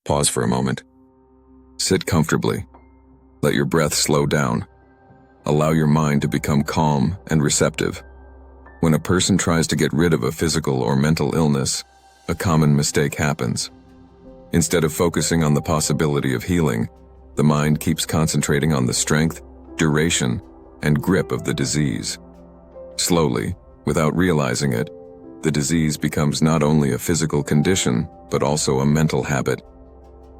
Pause for a moment. Sit comfortably. Let your breath slow down. Allow your mind to become calm and receptive. When a person tries to get rid of a physical or mental illness, a common mistake happens. Instead of focusing on the possibility of healing, the mind keeps concentrating on the strength, duration, and grip of the disease. Slowly, without realizing it, the disease becomes not only a physical condition, but also a mental habit.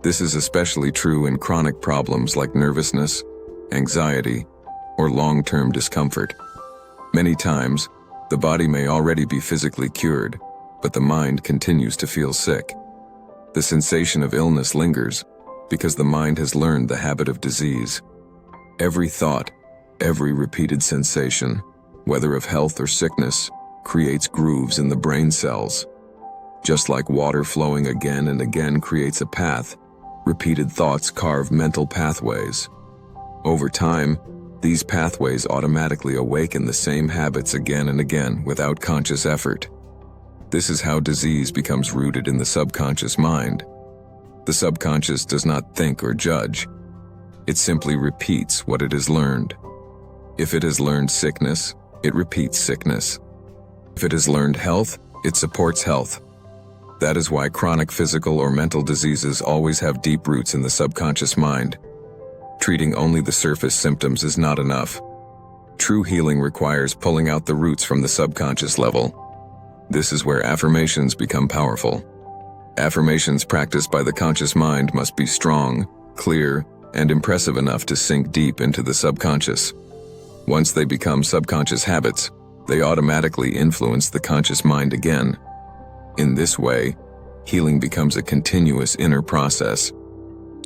This is especially true in chronic problems like nervousness, anxiety, or long-term discomfort. Many times, the body may already be physically cured, but the mind continues to feel sick. The sensation of illness lingers because the mind has learned the habit of disease. Every thought, every repeated sensation, whether of health or sickness, creates grooves in the brain cells. Just like water flowing again and again creates a path, repeated thoughts carve mental pathways. Over time, these pathways automatically awaken the same habits again and again without conscious effort. This is how disease becomes rooted in the subconscious mind. The subconscious does not think or judge. It simply repeats what it has learned. If it has learned sickness, it repeats sickness. If it has learned health, it supports health. That is why chronic physical or mental diseases always have deep roots in the subconscious mind. Treating only the surface symptoms is not enough. True healing requires pulling out the roots from the subconscious level. This is where affirmations become powerful. Affirmations practiced by the conscious mind must be strong, clear, and impressive enough to sink deep into the subconscious. Once they become subconscious habits, they automatically influence the conscious mind again. In this way, healing becomes a continuous inner process.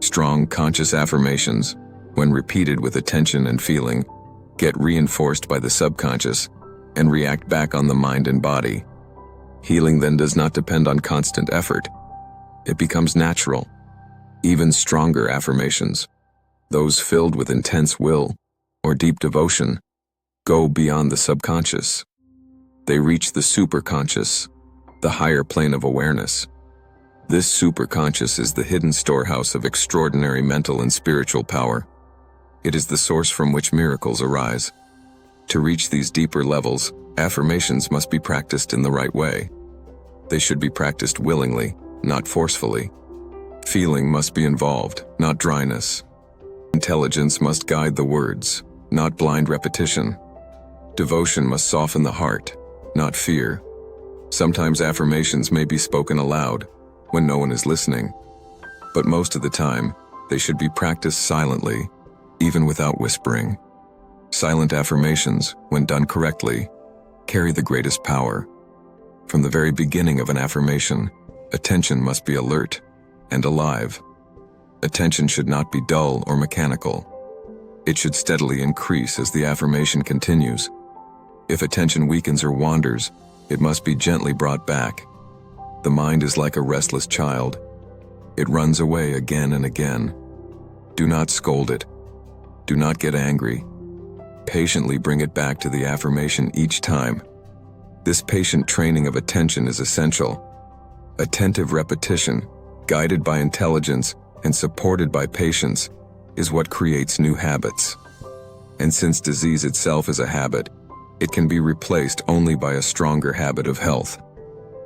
Strong conscious affirmations, when repeated with attention and feeling, get reinforced by the subconscious and react back on the mind and body. Healing then does not depend on constant effort. It becomes natural. Even stronger affirmations, those filled with intense will or deep devotion, go beyond the subconscious. They reach the superconscious, the higher plane of awareness. This superconscious is the hidden storehouse of extraordinary mental and spiritual power. It is the source from which miracles arise. To reach these deeper levels, affirmations must be practiced in the right way. They should be practiced willingly, not forcefully. Feeling must be involved, not dryness. Intelligence must guide the words, not blind repetition. Devotion must soften the heart, not fear. Sometimes affirmations may be spoken aloud, when no one is listening. But most of the time, they should be practiced silently, even without whispering. Silent affirmations, when done correctly, carry the greatest power. From the very beginning of an affirmation, attention must be alert and alive. Attention should not be dull or mechanical. It should steadily increase as the affirmation continues. If attention weakens or wanders, it must be gently brought back. The mind is like a restless child. It runs away again and again. Do not scold it. Do not get angry. Patiently bring it back to the affirmation each time. This patient training of attention is essential. Attentive repetition, guided by intelligence and supported by patience, is what creates new habits. And since disease itself is a habit, it can be replaced only by a stronger habit of health.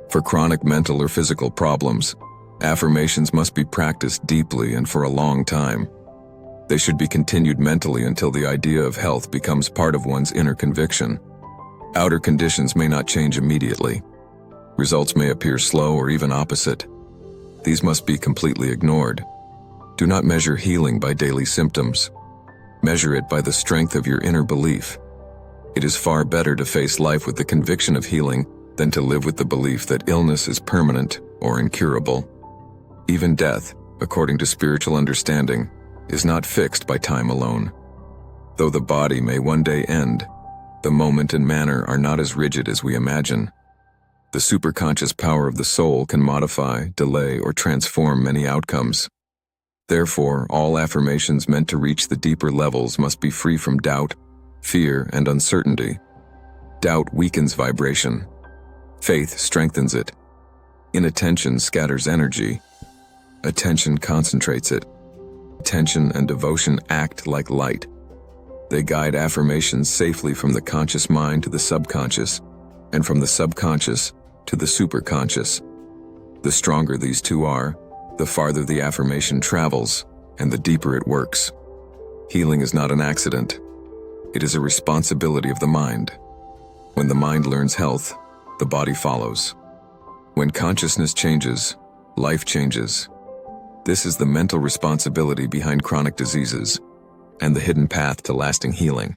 For chronic mental or physical problems, affirmations must be practiced deeply and for a long time. They should be continued mentally until the idea of health becomes part of one's inner conviction. Outer conditions may not change immediately. Results may appear slow or even opposite. These must be completely ignored. Do not measure healing by daily symptoms. Measure it by the strength of your inner belief. It is far better to face life with the conviction of healing than to live with the belief that illness is permanent or incurable. Even death, according to spiritual understanding, is not fixed by time alone. Though the body may one day end, the moment and manner are not as rigid as we imagine. The superconscious power of the soul can modify, delay, or transform many outcomes. Therefore, all affirmations meant to reach the deeper levels must be free from doubt, fear, and uncertainty. Doubt weakens vibration. Faith strengthens it. Inattention scatters energy. Attention concentrates it. Attention and devotion act like light. They guide affirmations safely from the conscious mind to the subconscious, and from the subconscious to the superconscious. The stronger these two are, the farther the affirmation travels, and the deeper it works. Healing is not an accident. It is a responsibility of the mind. When the mind learns health, the body follows. When consciousness changes, life changes. This is the mental responsibility behind chronic diseases and the hidden path to lasting healing.